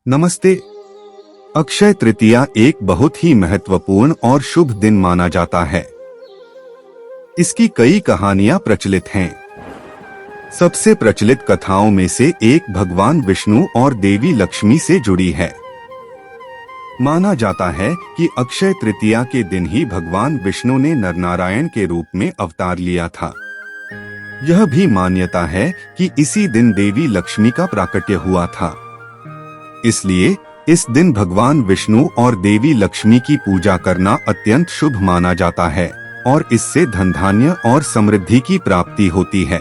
नमस्ते। अक्षय तृतीया एक बहुत ही महत्वपूर्ण और शुभ दिन माना जाता है। इसकी कई कहानियां प्रचलित हैं। सबसे प्रचलित कथाओं में से एक भगवान विष्णु और देवी लक्ष्मी से जुड़ी है। माना जाता है कि अक्षय तृतीया के दिन ही भगवान विष्णु ने नरनारायण के रूप में अवतार लिया था। यह भी मान्यता है कि इसी दिन देवी लक्ष्मी का प्राकट्य हुआ था। इसलिए इस दिन भगवान विष्णु और देवी लक्ष्मी की पूजा करना अत्यंत शुभ माना जाता है और इससे धन धान्य और समृद्धि की प्राप्ति होती है।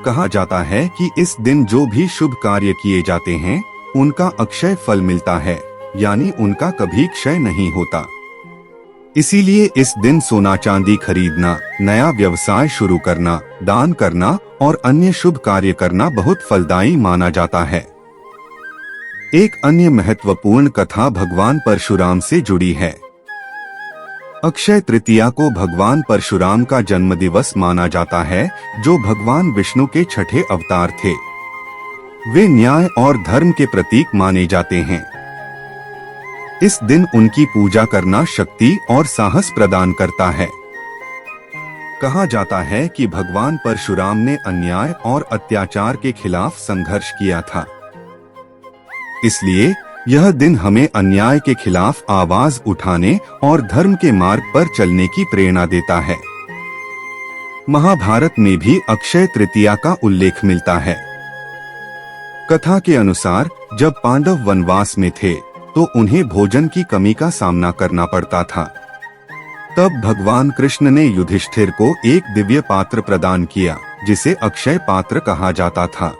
कहा जाता है कि इस दिन जो भी शुभ कार्य किए जाते हैं उनका अक्षय फल मिलता है, यानी उनका कभी क्षय नहीं होता। इसीलिए इस दिन सोना चांदी खरीदना, नया व्यवसाय शुरू करना, दान करना और अन्य शुभ कार्य करना बहुत फलदायी माना जाता है। एक अन्य महत्वपूर्ण कथा भगवान परशुराम से जुड़ी है। अक्षय तृतीया को भगवान परशुराम का जन्मदिवस माना जाता है, जो भगवान विष्णु के छठे अवतार थे। वे न्याय और धर्म के प्रतीक माने जाते हैं। इस दिन उनकी पूजा करना शक्ति और साहस प्रदान करता है। कहा जाता है कि भगवान परशुराम ने अन्याय और अत्याचार के खिलाफ संघर्ष किया था। इसलिए यह दिन हमें अन्याय के खिलाफ आवाज उठाने और धर्म के मार्ग पर चलने की प्रेरणा देता है। महाभारत में भी अक्षय तृतीया का उल्लेख मिलता है। कथा के अनुसार जब पांडव वनवास में थे तो उन्हें भोजन की कमी का सामना करना पड़ता था। तब भगवान कृष्ण ने युधिष्ठिर को एक दिव्य पात्र प्रदान किया, जिसे अक्षय पात्र कहा जाता था।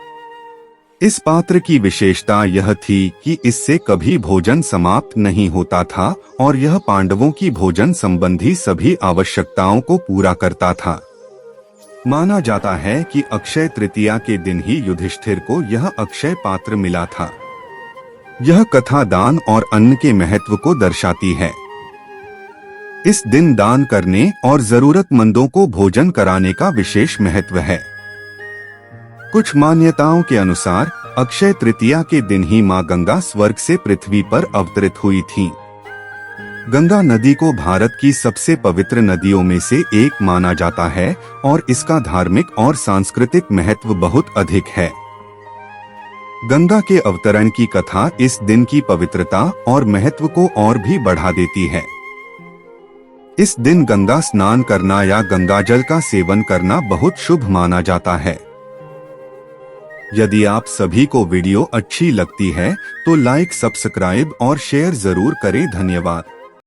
इस पात्र की विशेषता यह थी कि इससे कभी भोजन समाप्त नहीं होता था और यह पांडवों की भोजन संबंधी सभी आवश्यकताओं को पूरा करता था। माना जाता है कि अक्षय तृतीया के दिन ही युधिष्ठिर को यह अक्षय पात्र मिला था। यह कथा दान और अन्न के महत्व को दर्शाती है। इस दिन दान करने और जरूरतमंदों को भोजन कराने का विशेष महत्व है। कुछ मान्यताओं के अनुसार अक्षय तृतीया के दिन ही मां गंगा स्वर्ग से पृथ्वी पर अवतरित हुई थीं। गंगा नदी को भारत की सबसे पवित्र नदियों में से एक माना जाता है और इसका धार्मिक और सांस्कृतिक महत्व बहुत अधिक है। गंगा के अवतरण की कथा इस दिन की पवित्रता और महत्व को और भी बढ़ा देती है। इस दिन गंगा स्नान करना या गंगाजल का सेवन करना बहुत शुभ माना जाता है। यदि आप सभी को वीडियो अच्छी लगती है तो लाइक, सब्सक्राइब और शेयर जरूर करें। धन्यवाद।